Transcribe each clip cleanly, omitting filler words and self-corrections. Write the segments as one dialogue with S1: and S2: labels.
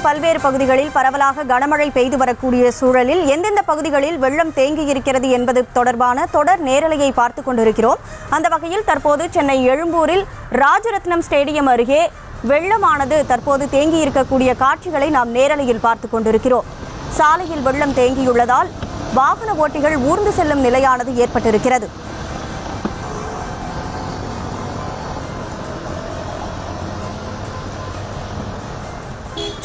S1: பல்வேறு பகுதிகளில் பரவலாக கனமழை பெய்து வரக்கூடிய சூழலில் எந்தெந்த பகுதிகளில் வெள்ளம் தேங்கியிருக்கிறது என்பது தொடர்பான தொடர் நேரலையை பார்த்து கொண்டிருக்கிறோம். அந்த வகையில் தற்போது சென்னை எழும்பூரில் ராஜரத்னம் ஸ்டேடியம் அருகே வெள்ளமானது தற்போது தேங்கியிருக்கக்கூடிய காட்சிகளை நாம் நேரலையில் பார்த்து கொண்டிருக்கிறோம். சாலையில் வெள்ளம் தேங்கியுள்ளதால் வாகன ஓட்டிகள் ஊர்ந்து செல்லும் நிலையானது ஏற்பட்டிருக்கிறது.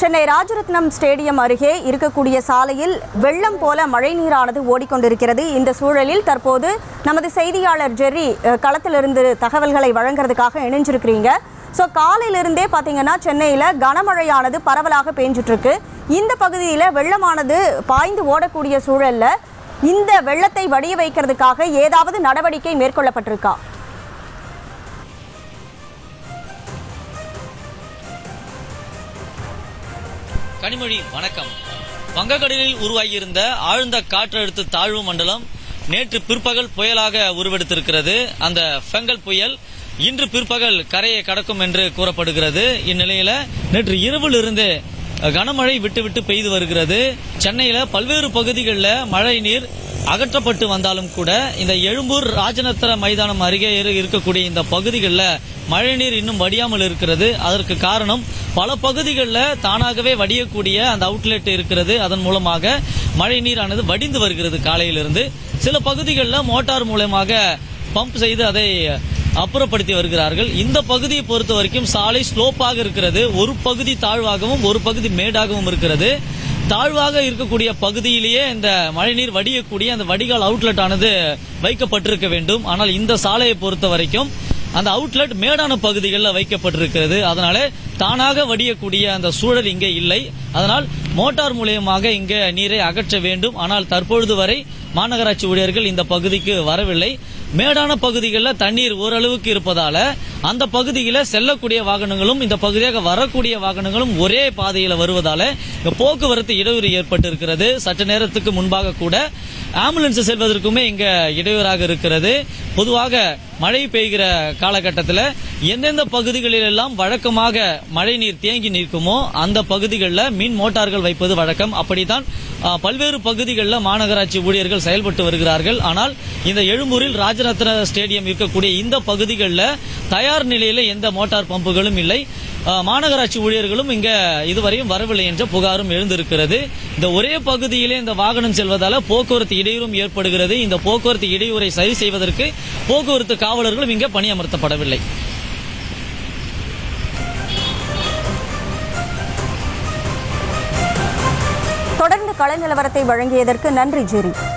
S1: சென்னை ராஜரத்னம் ஸ்டேடியம் அருகே இருக்கக்கூடிய சாலையில் வெள்ளம் போல மழைநீரானது ஓடிக்கொண்டிருக்கிறது. இந்த சூழலில் தற்போது நமது செய்தியாளர் ஜெர்ரி களத்திலிருந்து தகவல்களை வழங்குறதுக்காக இணைஞ்சிருக்கிறீங்க. ஸோ காலையிலிருந்தே பார்த்தீங்கன்னா சென்னையில் கனமழையானது பரவலாக பெஞ்சிட்டு இருக்கு. இந்த பகுதியில் வெள்ளமானது பாய்ந்து ஓடக்கூடிய சூழலில் இந்த வெள்ளத்தை வடிய வைக்கிறதுக்காக ஏதாவது நடவடிக்கை மேற்கொள்ளப்பட்டிருக்கா?
S2: கனிமொழி, வணக்கம். வங்கக்கடலில் உருவாகியிருந்த ஆழ்ந்த காற்றழுத்த தாழ்வு மண்டலம் நேற்று பிற்பகல் புயலாக உருவெடுத்திருக்கிறது. அந்த ஃபெங்கல் புயல் இன்று பிற்பகல் கரையை கடக்கும் என்று கூறப்படுகிறது. இந்நிலையில நேற்று இரவிலிருந்து கனமழை விட்டு பெய்து வருகிறது. சென்னையில பல்வேறு பகுதிகளில் மழை நீர் அகற்றப்பட்டு வந்தாலும் கூட இந்த எழும்பூர் ராஜரத்ன மைதானம் அருகே இருக்கக்கூடிய இந்த பகுதிகளில் மழைநீர் இன்னும் வடியாமல் இருக்கிறது. அதற்கு காரணம் பல பகுதிகளில் தானாகவே வடியக்கூடிய அந்த அவுட்லெட் இருக்கிறது. அதன் மூலமாக மழை நீரானது வடிந்து வருகிறது. காலையிலிருந்து சில பகுதிகளில் மோட்டார் மூலமாக பம்ப் செய்து அதை அப்புறப்படுத்தி வருகிறார்கள். இந்த பகுதியை பொறுத்த வரைக்கும் சாலை ஸ்லோப்பாக இருக்கிறது. ஒரு பகுதி தாழ்வாகவும் ஒரு பகுதி மேடாகவும் இருக்கிறது. தாழ்வாக இருக்கக்கூடிய பகுதியிலேயே இந்த மழைநீர் வடியக்கூடிய அந்த வடிகால் அவுட்லெட் ஆனது வைக்கப்பட்டிருக்க வேண்டும். ஆனால் இந்த சாலையை பொறுத்த வரைக்கும் அந்த அவுட்லெட் மேடான பகுதிகளில் வைக்கப்பட்டிருக்கிறது. அதனால தானாக வடியக்கூடிய அந்த சூழல் இங்கே இல்லை. அதனால் மோட்டார் மூலியமாக இங்கே நீரை அகற்ற வேண்டும். ஆனால் தற்பொழுது வரை மாநகராட்சி ஊழியர்கள் இந்த பகுதிக்கு வரவில்லை. மேடான பகுதிகளில் தண்ணீர் ஓரளவுக்கு இருப்பதால அந்த பகுதியில் செல்லக்கூடிய வாகனங்களும் இந்த பகுதியாக வரக்கூடிய வாகனங்களும் ஒரே பாதையில் வருவதால போக்குவரத்து இடையூறு ஏற்பட்டிருக்கிறது. சற்று நேரத்துக்கு முன்பாக கூட ஆம்புலன்ஸ் செல்வதற்குமே இங்க இடையூறாக இருக்கிறது. பொதுவாக மழை பெய்கிற காலகட்டத்தில் எந்தெந்த பகுதிகளில் எல்லாம் வழக்கமாக மழை நீர் தேங்கி நிற்குமோ அந்த பகுதிகளில் மின் மோட்டார்கள் வைப்பது வழக்கம். அப்படித்தான் பல்வேறு பகுதிகளில் மாநகராட்சி ஊழியர்கள் செயல்பட்டு வருகிறார்கள். ஆனால் இந்த எழும்பூரில் ராஜரத்ன ஸ்டேடியம் இருக்கக்கூடிய இந்த பகுதிகளில் தயார் நிலையில் எந்த மோட்டார் பம்புகளும் இல்லை. மாநகராட்சி ஊழியர்களும் இங்க இதுவரையும் வரவில்லை என்ற புகாரும் எழுந்திருக்கிறது. இந்த ஒரே பகுதியிலே இந்த வாகனம் செல்வதால போக்குவரத்து இடையூறும் ஏற்படுகிறது. இந்த போக்குவரத்து இடையூறை சரி செய்வதற்கு போக்குவரத்து காவலர்களும் இங்கே பணியமர்த்தப்படவில்லை.
S1: தொடர்ந்து கள நிலவரத்தை வழங்கியதற்கு நன்றி ஜெரி.